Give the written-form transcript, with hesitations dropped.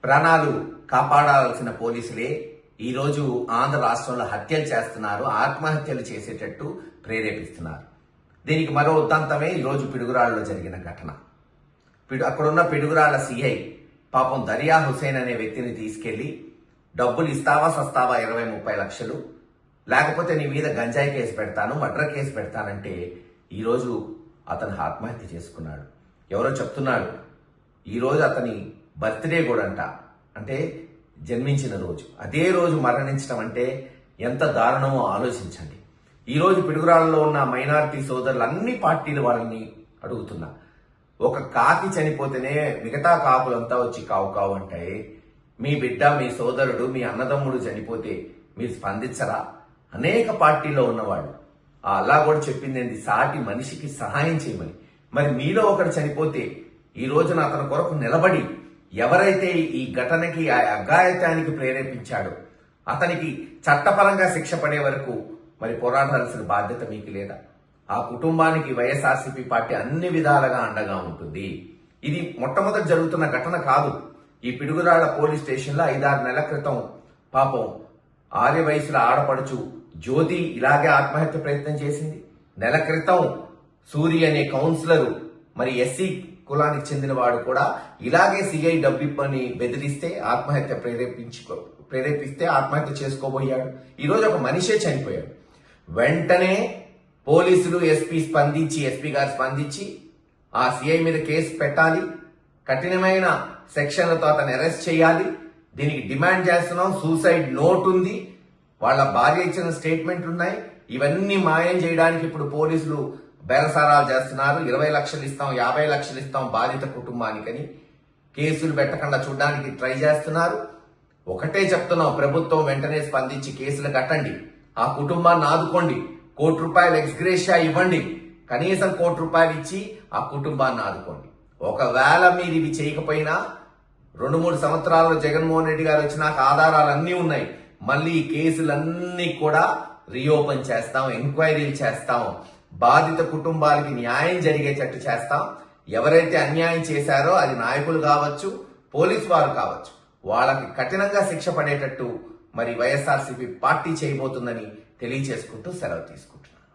ప్రాణాలు కాపాడాల్సిన పోలీసులే ఈరోజు ఆంధ్ర రాష్ట్రంలో హత్యలు చేస్తున్నారు, ఆత్మహత్యలు చేసేటట్టు ప్రేరేపిస్తున్నారు. దీనికి మరో ఉదంతమే ఈరోజు పిడుగురాళ్ళలో జరిగిన ఘటన. అక్కడున్న పిడుగురాళ్ల సిఐ పాపం దరియా హుసేన్ అనే వ్యక్తిని తీసుకెళ్లి డబ్బులు ఇస్తావా సస్తావా 20-30 లక్షలు, లేకపోతే నీ మీద గంజాయి కేసు పెడతాను, మర్డర్ కేసు పెడతానంటే ఈరోజు అతను ఆత్మహత్య చేసుకున్నాడు. ఎవరో చెప్తున్నాడు ఈరోజు అతని బర్త్డే కూడా అంటే జన్మించిన రోజు, అదే రోజు మరణించడం అంటే ఎంత దారుణమో ఆలోచించండి. ఈరోజు పిడుగురాళ్ళలో ఉన్న మైనారిటీ సోదరులు అన్ని పార్టీల వాళ్ళని అడుగుతున్నా, ఒక కాకి చనిపోతేనే మిగతా కాకులంతా వచ్చి కావు కావు అంటాయి. మీ బిడ్డ, మీ సోదరుడు, మీ అన్నదమ్ముడు చనిపోతే మీరు స్పందించరా? అనేక పార్టీలో ఉన్నవాళ్ళు అలా కూడా చెప్పింది ఏంటి, సాటి మనిషికి సహాయం చేయమని. మరి మీలో ఒకడు చనిపోతే ఈ రోజున అతని కొరకు నిలబడి ఎవరైతే ఈ ఘటనకి ఆ అఘాయిత్యానికి ప్రేరేపించాడో అతనికి చట్టపరంగా శిక్ష పడే వరకు మరి పోరాడాల్సిన బాధ్యత మీకు లేదా? ఆ కుటుంబానికి వైఎస్ఆర్సీపీ పార్టీ అన్ని విధాలుగా అండగా ఉంటుంది. ఇది మొట్టమొదటి జరుగుతున్న ఘటన కాదు. ఈ పిడుగురాళ్ల పోలీస్ స్టేషన్లో 5-6 నెలల క్రితం పాపం ఆర్య వయసుల ఆడపడుచు జ్యోతి ఇలాగే ఆత్మహత్య ప్రయత్నం చేసింది. నెల క్రితం సూరి అనే కౌన్సిలరు మరి ఎస్సీ కులానికి చెందిన వాడు కూడా ఇలాగే సిఐ డబ్బిప్పని బెదిరిస్తే ప్రేరేపిస్తే ఆత్మహత్య చేసుకోబోయాడు. ఈరోజు ఒక మనిషే చనిపోయాడు. వెంటనే పోలీసులు ఎస్పీ గారు స్పందించి ఆ సిఐ మీద కేసు పెట్టాలి, కఠినమైన సెక్షన్లతో అతను అరెస్ట్ చేయాలి. దీనికి డిమాండ్ చేస్తున్నాం. సూసైడ్ నోట్ ఉంది, వాళ్ళ భార్య ఇచ్చిన స్టేట్మెంట్ ఉన్నాయి. ఇవన్నీ మాయం చేయడానికి ఇప్పుడు పోలీసులు బేరసారాలు చేస్తున్నారు. 20 లక్షలు ఇస్తాం, 50 లక్షలు ఇస్తాం బాధిత కుటుంబానికని కేసులు పెట్టకుండా చూడడానికి ట్రై చేస్తున్నారు. ఒకటే చెప్తున్నాం, ప్రభుత్వం వెంటనే స్పందించి కేసులు కట్టండి, ఆ కుటుంబాన్ని ఆదుకోండి, ₹1 ఎక్స్గ్రేషియా ఇవ్వండి, కనీసం ₹1 ఇచ్చి ఆ కుటుంబాన్ని ఆదుకోండి. ఒకవేళ మీరు ఇవి చేయకపోయినా 2-3 సంవత్సరాల్లో జగన్మోహన్ రెడ్డి గారు వచ్చినాక ఆధారాలన్నీ ఉన్నాయి, మళ్ళీ ఈ కేసులన్నీ కూడా రీఓపెన్ చేస్తాం, ఎంక్వైరీలు చేస్తాం, బాధిత కుటుంబాలకి న్యాయం జరిగేటట్టు చేస్తాం. ఎవరైతే అన్యాయం చేశారో అది నాయకులు కావచ్చు, పోలీసు వారు కావచ్చు, వాళ్ళకి కఠినంగా శిక్ష పడేటట్టు మరి వైఎస్ఆర్సీపీ పార్టీ చేయబోతుందని తెలియచేసుకుంటూ సెలవు తీసుకుంటున్నాను.